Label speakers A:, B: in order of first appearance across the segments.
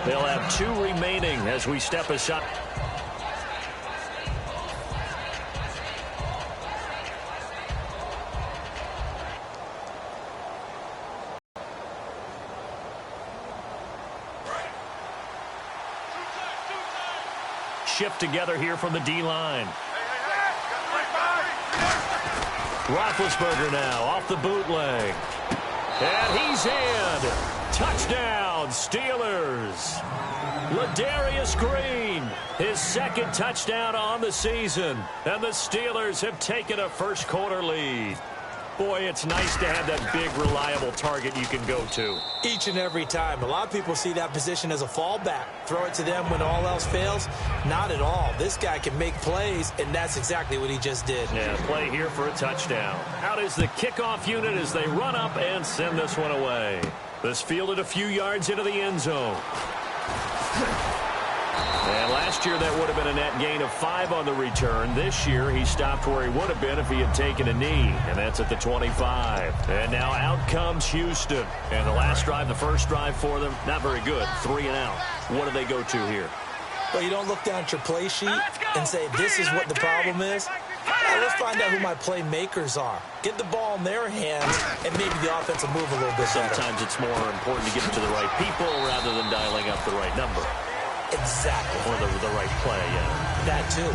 A: They'll have 2 remaining as we step aside. Shift together here from the D-line. Roethlisberger now off the bootleg. And he's in. Touchdown, Steelers. Ladarius Green, his 2nd touchdown on the season. And the Steelers have taken a first-quarter lead. Boy, it's nice to have that big, reliable target you can go to.
B: Each and every time. A lot of people see that position as a fallback. Throw it to them when all else fails. Not at all. This guy can make plays, and that's exactly what he just did.
A: Yeah, play here for a touchdown. Out is the kickoff unit as they run up and send this one away. This fielded a few yards into the end zone. And last year, that would have been a net gain of 5 on the return. This year, he stopped where he would have been if he had taken a knee, and that's at the 25. And now out comes Houston. And the last drive, the first drive for them, not very good. 3 and out. What do they go to here?
B: Well, you don't look down at your play sheet and say, this is what the problem is. Let's find out who my playmakers are. Get the ball in their hands, and maybe the offense will move a little bit better.
A: Sometimes it's more important to get it to the right people rather than dialing up the right number.
B: Exactly.
A: Or the right play, yeah.
B: That too.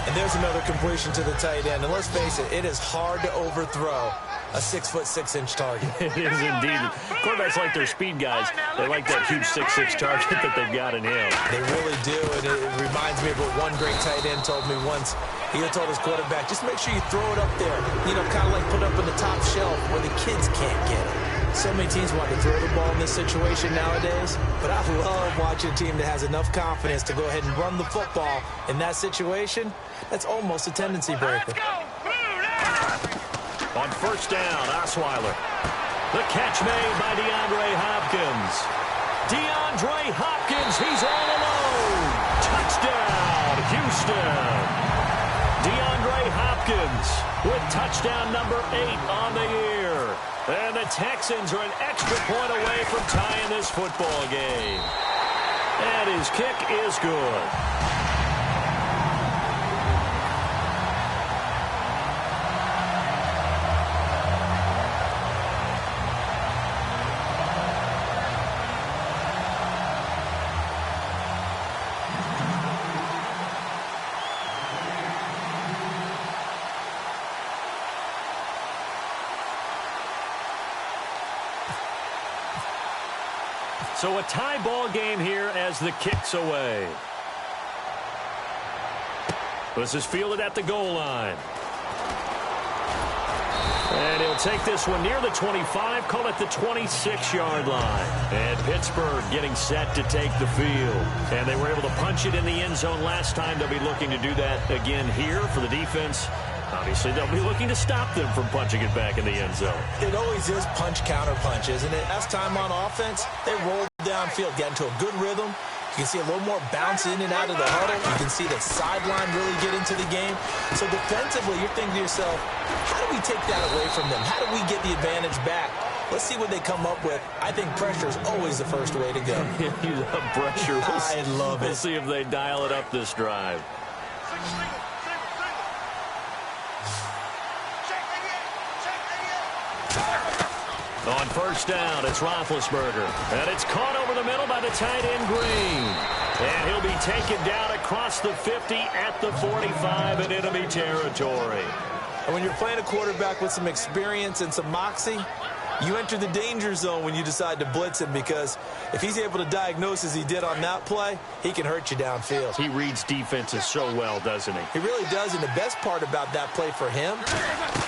B: And there's another completion to the tight end. And let's face it, it is hard to overthrow a 6'6" target.
A: It is indeed. Quarterbacks like their speed guys. They like that huge 6'6" target that they've got in him.
B: They really do. And it reminds me of what one great tight end told me once. He had told his quarterback, just make sure you throw it up there. You know, kind of like put it up on the top shelf where the kids can't get it. So many teams want to throw the ball in this situation nowadays, but I love watching a team that has enough confidence to go ahead and run the football in that situation. That's almost a tendency breaker.
A: On first down, Osweiler. The catch made by DeAndre Hopkins. DeAndre Hopkins, he's all alone. Touchdown, Houston. DeAndre Hopkins with touchdown number 8 on the year. And the Texans are an extra point away from tying this football game. And his kick is good. So a tie ball game here as the kick's away. This is fielded at the goal line. And he'll take this one near the 25, call it the 26-yard line. And Pittsburgh getting set to take the field. And they were able to punch it in the end zone last time. They'll be looking to do that again here for the defense. Obviously, they'll be looking to stop them from punching it back in the end zone.
B: It always is punch, counter punch, isn't it? Last time on offense, they roll downfield, get into a good rhythm. You can see a little more bounce in and out of the huddle. You can see the sideline really get into the game. So defensively, you're thinking to yourself, how do we take that away from them? How do we get the advantage back? Let's see what they come up with. I think pressure is always the first way to go.
A: You love pressure.
B: I love it.
A: We'll see if they dial it up this drive. On first down, it's Roethlisberger. And it's caught over the middle by the tight end, Green. And he'll be taken down across the 50 at the 45 in enemy territory.
B: And when you're playing a quarterback with some experience and some moxie, you enter the danger zone when you decide to blitz him, because if he's able to diagnose as he did on that play, he can hurt you downfield.
A: He reads defenses so well, doesn't he?
B: He really does, and the best part about that play for him,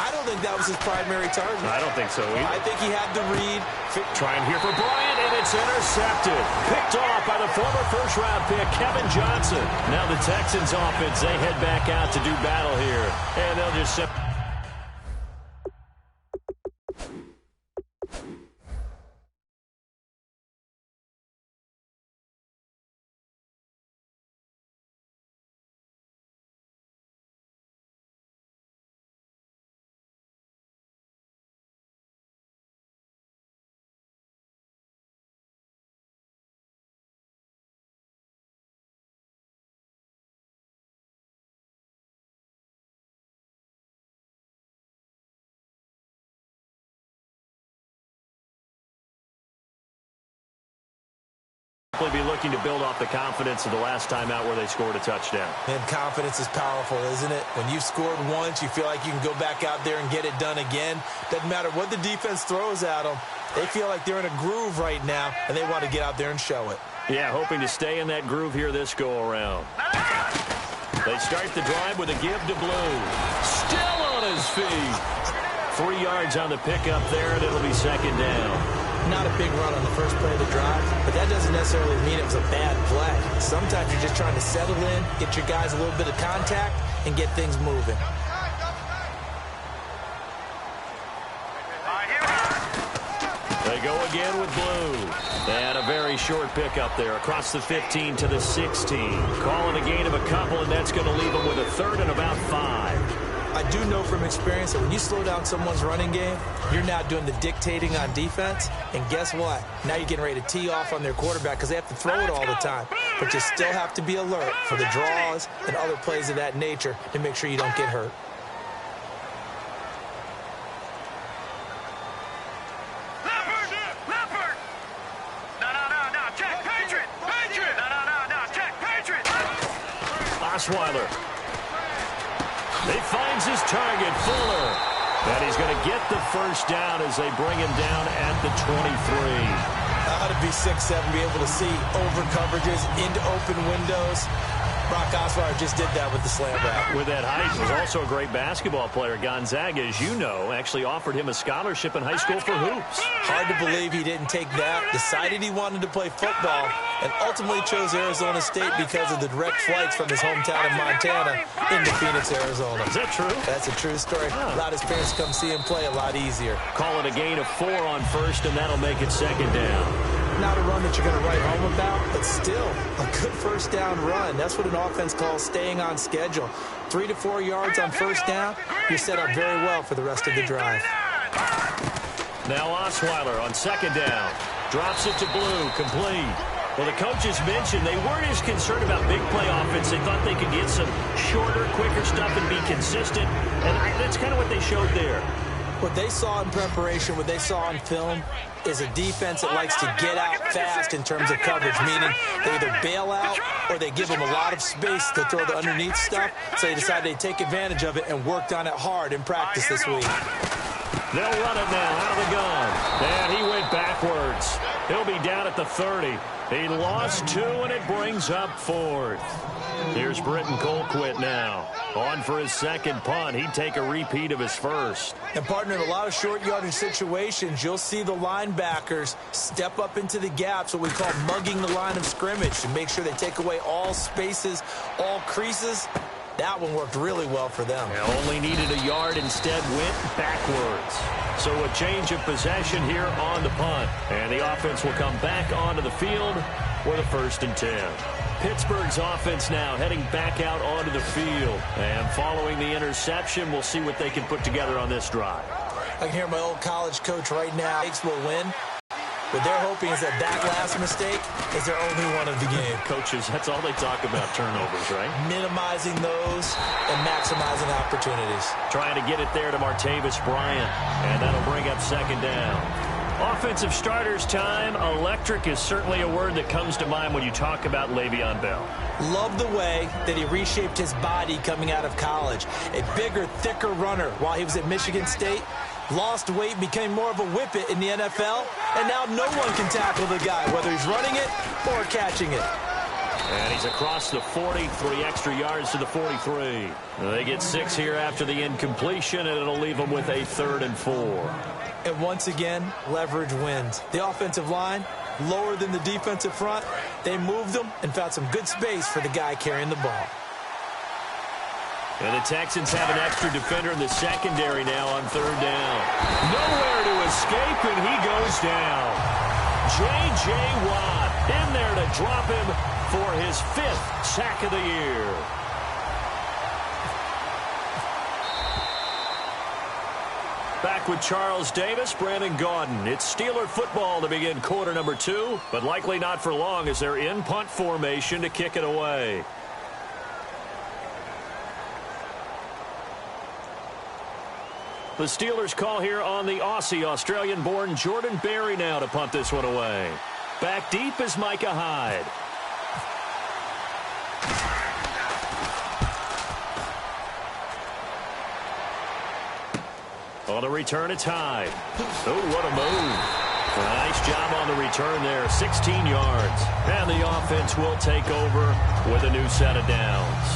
B: I don't think that was his primary target.
A: I don't think so either.
B: I think he had the read.
A: Trying here for Bryant, and it's intercepted. Picked off by the former first-round pick, Kevin Johnson. Now the Texans offense, they head back out to do battle here, and they'll just simply be looking to build off the confidence of the last time out where they scored a touchdown.
B: And confidence is powerful, isn't it? When you've scored once, you feel like you can go back out there and get it done again. Doesn't matter what the defense throws at them. They feel like they're in a groove right now, and they want to get out there and show it.
A: Yeah, hoping to stay in that groove here this go-around. They start the drive with a give to Blue. Still on his feet. 3 yards on the pickup there, and it'll be second down.
B: Not a big run on the first play of the drive, but that doesn't necessarily mean it was a bad play. Sometimes you're just trying to settle in, get your guys a little bit of contact, and get things moving.
A: They go again with Blue. And a very short pickup there across the 15 to the 16. Calling a gain of a couple, and that's going to leave them with a third and about 5.
B: I do know from experience that when you slow down someone's running game, you're now doing the dictating on defense. And guess what? Now you're getting ready to tee off on their quarterback because they have to throw it all the time. But you still have to be alert for the draws and other plays of that nature to make sure you don't get hurt.
A: Osweiler. He finds his target, Fuller. And he's going to get the first down as they bring him down at the 23.
B: How to be 6'7", be able to see over coverages into open windows. Brock Osweiler just did that with the slam route.
A: With that height, he was also a great basketball player. Gonzaga, as you know, actually offered him a scholarship in high school for hoops.
B: Hard to believe he didn't take that, decided he wanted to play football, and ultimately chose Arizona State because of the direct flights from his hometown of Montana into Phoenix, Arizona.
A: Is that true?
B: That's a true story. Allowed his parents to come see him play a lot easier.
A: Call it a gain of 4 on first, and that'll make it second down.
B: Not a run that you're going to write home about, but still a good first down run. That's what an offense calls staying on schedule. 3 to 4 yards on first down, you're set up very well for the rest of the drive.
A: Now Osweiler on second down. Drops it to Blue, complete. Well, the coaches mentioned they weren't as concerned about big play offense. They thought they could get some shorter, quicker stuff and be consistent. And that's kind of what they showed there.
B: What they saw in preparation, what they saw on film, is a defense that likes to get out fast in terms of coverage, meaning they either bail out or they give them a lot of space to throw the underneath stuff. So they decided they'd take advantage of it and worked on it hard in practice this week.
A: They'll run it now out of the gun. And he went backwards. He'll be down at the 30. He lost 2, and it brings up 4th. Here's Britton Colquitt now. On for his second punt. He'd take a repeat of his first.
B: And, partner, in a lot of short yardage situations, you'll see the linebackers step up into the gaps, what we call mugging the line of scrimmage, to make sure they take away all spaces, all creases. That one worked really well for them.
A: Only needed a yard, instead went backwards. So a change of possession here on the punt. And the offense will come back onto the field for the 1st and 10. Pittsburgh's offense now heading back out onto the field. And following the interception, we'll see what they can put together on this drive.
B: I can hear my old college coach right now. Will win. What they're hoping is that last mistake is their only one of the game.
A: Coaches, that's all they talk about, turnovers, right?
B: Minimizing those and maximizing opportunities.
A: Trying to get it there to Martavis Bryant, and that'll bring up second down. Offensive starters time. Electric is certainly a word that comes to mind when you talk about Le'Veon Bell.
B: Love the way that he reshaped his body coming out of college. A bigger, thicker runner while he was at Michigan State. Lost weight, became more of a whippet in the NFL, and now no one can tackle the guy, whether he's running it or catching it.
A: And he's across the 40, 3 extra yards to the 43. They get 6 here after the incompletion, and it'll leave them with a 3rd and 4.
B: And once again, leverage wins. The offensive line, lower than the defensive front. They moved them and found some good space for the guy carrying the ball.
A: And the Texans have an extra defender in the secondary now on 3rd down. Nowhere to escape, and he goes down. J.J. Watt in there to drop him for his 5th sack of the year. Back with Charles Davis, Brandon Gaudin. It's Steeler football to begin quarter number 2, but likely not for long as they're in punt formation to kick it away. The Steelers call here on the Aussie, Australian-born Jordan Berry now to punt this one away. Back deep is Micah Hyde. On the return, it's Hyde. Oh, what a move. Nice job on the return there. 16 yards. And the offense will take over with a new set of downs.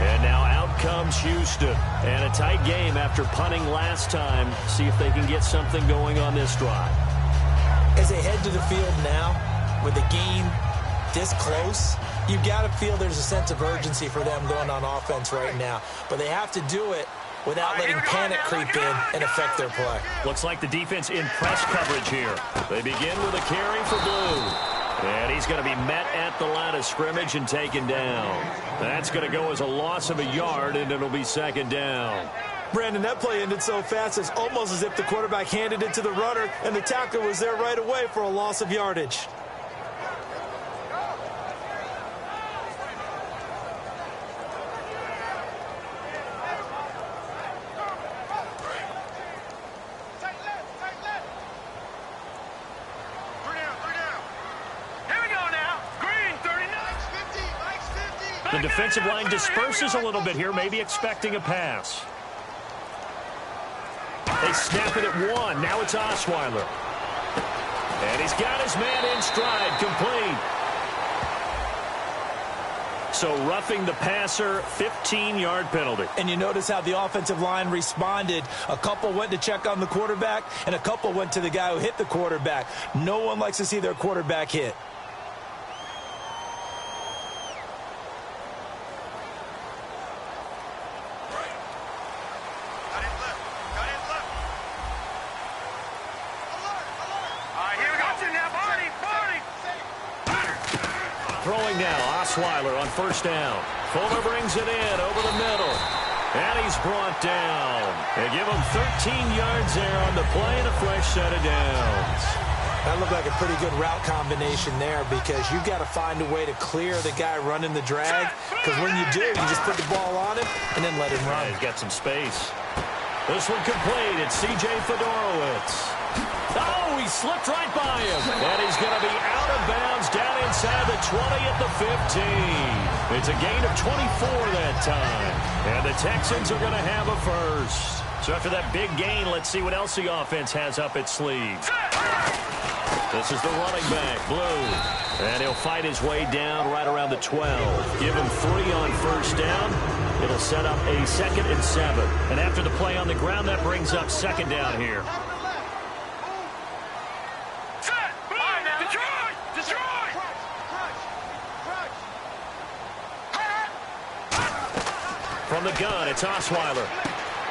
A: And now out comes Houston. And a tight game after punting last time. See if they can get something going on this drive.
B: As they head to the field now, with the game this close, you've got to feel there's a sense of urgency for them going on offense right now. But they have to do it without letting panic creep in and affect their play.
A: Looks like the defense in press coverage here. They begin with a carry for Blue. And he's going to be met at the line of scrimmage and taken down. That's going to go as a loss of a yard, and it'll be second down.
B: Brandon, that play ended so fast, it's almost as if the quarterback handed it to the runner, and the tackler was there right away for a loss of yardage.
A: The defensive line disperses a little bit here, maybe expecting a pass. They snap it at one. Now it's Osweiler. And he's got his man in stride, complete. So roughing the passer, 15-yard penalty.
B: And you notice how the offensive line responded. A couple went to check on the quarterback, and a couple went to the guy who hit the quarterback. No one likes to see their quarterback hit.
A: Throwing now, Osweiler on first down. Fuller brings it in over the middle. And he's brought down. They give him 13 yards there on the play and a fresh set of downs.
B: That looked like a pretty good route combination there because you've got to find a way to clear the guy running the drag. Because when you do, you just put the ball on him and then let him run.
A: Yeah, he's got some space. This one complete. It's C.J. Fedorowicz. Oh, he slipped right by him. And he's going to be out of bounds down inside the 20 at the 15. It's a gain of 24 that time. And the Texans are going to have a first. So after that big gain, let's see what else the offense has up its sleeve. This is the running back, Blue. And he'll fight his way down right around the 12. Give him 3 on first down. It'll set up a 2nd and 7. And after the play on the ground, that brings up second down here. From the gun, it's Osweiler.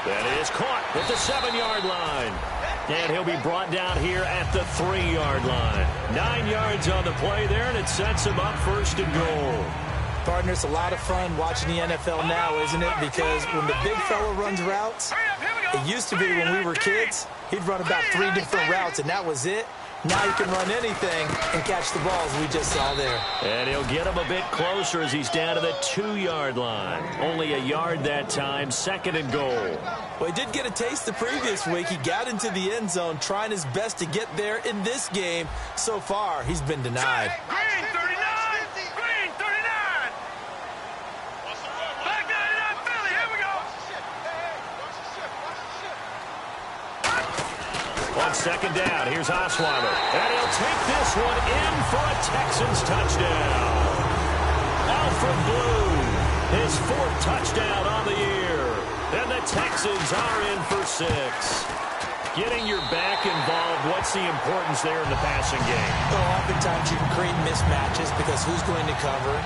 A: That is caught at the 7-yard line. And he'll be brought down here at the 3-yard line. 9 yards on the play there, and it sets him up first and goal.
B: Partner, it's a lot of fun watching the NFL now, isn't it? Because when the big fella runs routes, it used to be when we were kids, he'd run about 3 different routes, and that was it. Now you can run anything and catch the balls we just saw there.
A: And he'll get him a bit closer as he's down to the 2-yard line. Only a yard that time, 2nd and goal.
B: Well, he did get a taste the previous week. He got into the end zone, trying his best to get there in this game. So far, he's been denied.
C: Green 39! Green 39! Back 99 Philly, here we go!
A: On second down, here's Osweiler. And he'll take this one in for a Texans touchdown. Alfred Blue, his 4th touchdown on the year. And the Texans are in for 6. Getting your back involved, what's the importance there in the passing game?
B: Well, oftentimes you can create mismatches because who's going to cover?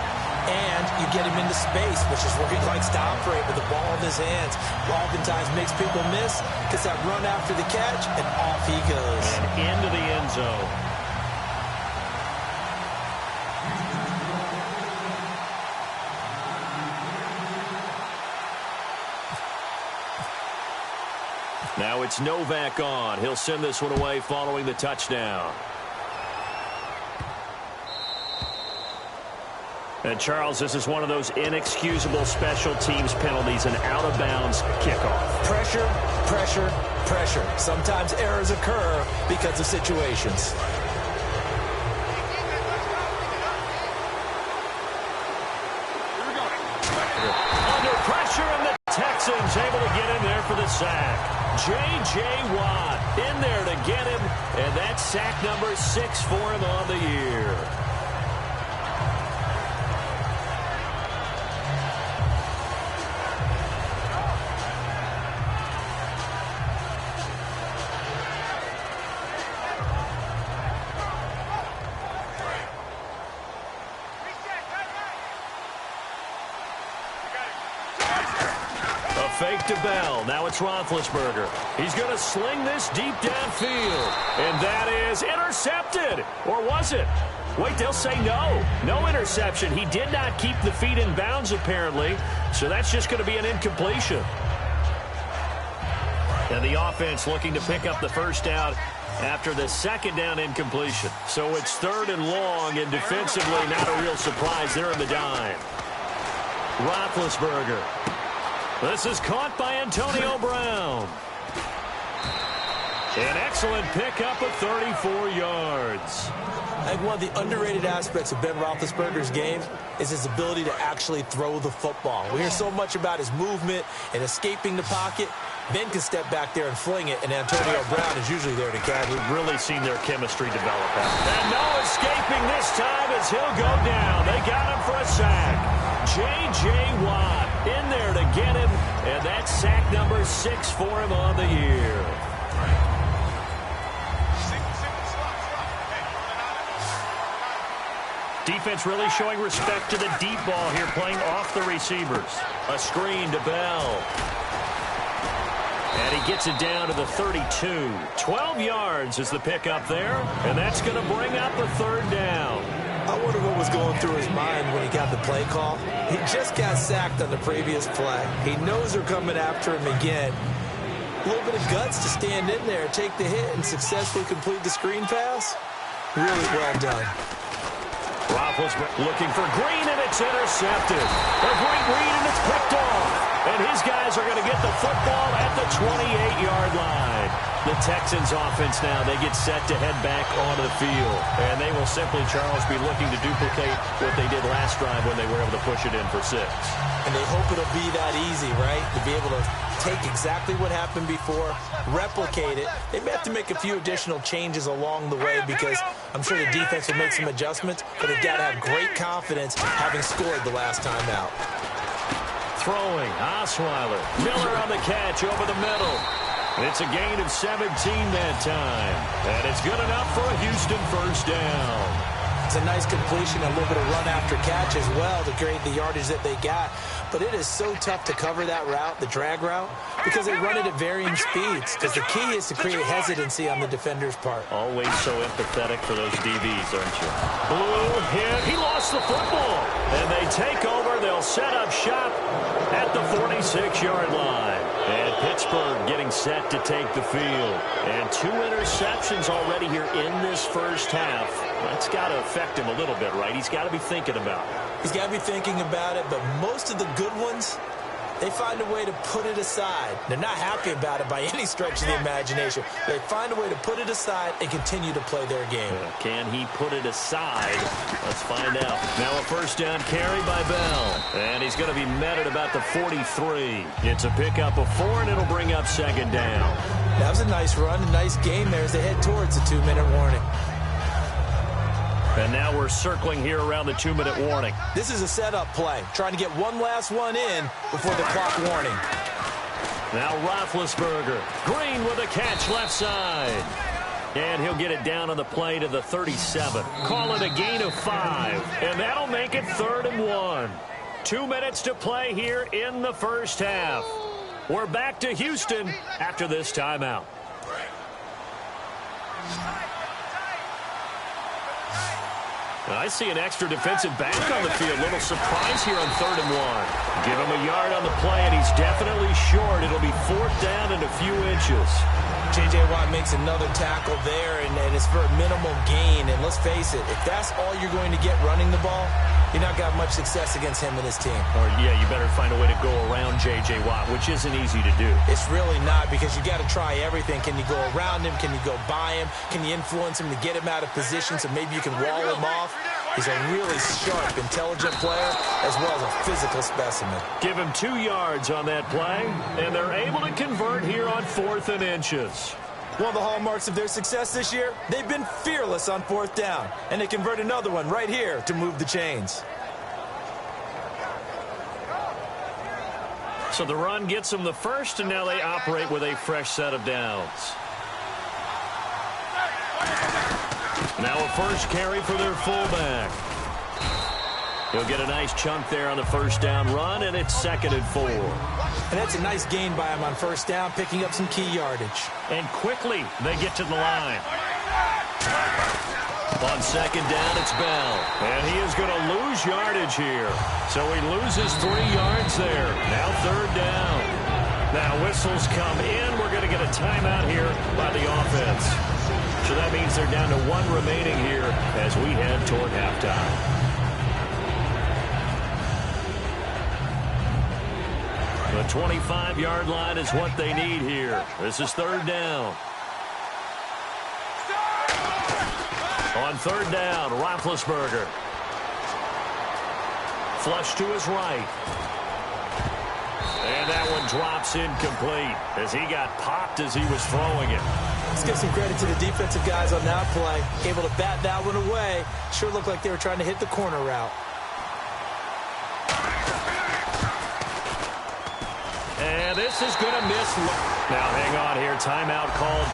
B: And you get him into space, which is where he likes to operate with the ball in his hands. Oftentimes makes people miss, gets that run after the catch, and off he goes.
A: And into the end zone. Now it's Novak on. He'll send this one away following the touchdown. And, Charles, this is one of those inexcusable special teams penalties, an out-of-bounds kickoff.
B: Pressure, pressure, pressure. Sometimes errors occur because of situations.
A: sack. J.J. Watt in there to get him, and that's sack number 6 for him on the year. Fake to Bell. Now it's Roethlisberger. He's going to sling this deep downfield. And that is intercepted. Or was it? Wait, they'll say no. No interception. He did not keep the feet in bounds, apparently. So that's just going to be an incompletion. And the offense looking to pick up the first down after the second down incompletion. So it's 3rd and long, and defensively not a real surprise there in the dime. Roethlisberger. This is caught by Antonio Brown. An excellent pickup of 34 yards.
B: I think one of the underrated aspects of Ben Roethlisberger's game is his ability to actually throw the football. We hear so much about his movement and escaping the pocket. Ben can step back there and fling it, and Antonio Brown is usually there to catch.
A: We've really seen their chemistry develop. And no escaping this time as he'll go down. They got him for a sack. J.J. Watt in there to get him, and that's sack number 6 for him on the year. Defense really showing respect to the deep ball here, playing off the receivers. A screen to Bell. And he gets it down to the 32. 12 yards is the pickup there, and that's going to bring up a 3rd down.
B: I wonder what was going through his mind when he got the play call. He just got sacked on the previous play. He knows they're coming after him again. A little bit of guts to stand in there, take the hit, and successfully complete the screen pass. Really well done.
A: Roethlisberger looking for Green, and it's intercepted. A great read, and it's picked off. And his guys are going to get the football at the 28-yard line. The Texans offense now, they get set to head back onto the field. And they will simply, Charles, be looking to duplicate what they did last drive when they were able to push it in for 6.
B: And they hope it'll be that easy, right? To be able to take exactly what happened before, replicate it. They may have to make a few additional changes along the way because I'm sure the defense will make some adjustments, but they've got to have great confidence having scored the last time out.
A: Throwing, Osweiler. Miller on the catch over the middle. It's a gain of 17 that time. And it's good enough for a Houston first down.
B: It's a nice completion, a little bit of run after catch as well to create the yardage that they got. But it is so tough to cover that route, the drag route, because they run it at varying speeds. Because the key is to create hesitancy on the defender's part.
A: Always so empathetic for those DBs, aren't you? Blue hit. He lost the football. And they take over. They'll set up shop at the 46-yard line. And Pittsburgh getting set to take the field. And 2 interceptions already here in this first half. That's got to affect him a little bit, right? He's got to be thinking about it.
B: He's got to be thinking about it, but most of the good ones, they find a way to put it aside. They're not happy about it by any stretch of the imagination. They find a way to put it aside and continue to play their game.
A: Can he put it aside? Let's find out. Now a first down carry by Bell. And he's going to be met at about the 43. It's a pickup of 4, and it'll bring up 2nd down.
B: That was a nice run, a nice game there as they head towards the 2-minute warning.
A: And now we're circling here around the 2-minute warning.
B: This is a setup play, trying to get one last one in before the clock warning.
A: Now Roethlisberger. Green with a catch left side. And he'll get it down on the play to the 37. Call it a gain of 5. And that'll make it 3rd and 1. 2 minutes to play here in the first half. We're back to Houston after this timeout. I see an extra defensive back on the field. Little surprise here on 3rd and 1. Give him a yard on the play, and he's definitely short. It'll be 4th down and a few inches.
B: J.J. Watt makes another tackle there, and it's for a minimal gain. And let's face it, if that's all you're going to get running the ball, you're not going to have much success against him and his team.
A: Or, yeah, you better find a way to go around J.J. Watt, which isn't easy to do.
B: It's really not, because you got to try everything. Can you go around him? Can you go by him? Can you influence him to get him out of position so maybe you can wall him off? He's a really sharp, intelligent player, as well as a physical specimen.
A: Give him 2 yards on that play, and they're able to convert here on 4th and inches.
B: One of the hallmarks of their success this year, they've been fearless on 4th down, and they convert another one right here to move the chains.
A: So the run gets them the first, and now they operate with a fresh set of downs. Now a first carry for their fullback. He'll get a nice chunk there on the first down run, and it's 2nd and 4.
B: And that's a nice gain by him on first down, picking up some key yardage.
A: And quickly they get to the line. On 2nd down, it's Bell. And he is going to lose yardage here. So he loses 3 yards there. Now 3rd down. Now whistles come in. We're going to get a timeout here by the offense. So that means they're down to 1 remaining here as we head toward halftime. The 25-yard line is what they need here. This is 3rd down. On 3rd down, Roethlisberger. Flush to his right. And that one drops incomplete as he got popped as he was throwing it.
B: Let's give some credit to the defensive guys on that play. Able to bat that one away. Sure looked like they were trying to hit the corner route.
A: And this is going to miss. Now hang on here. Timeout called.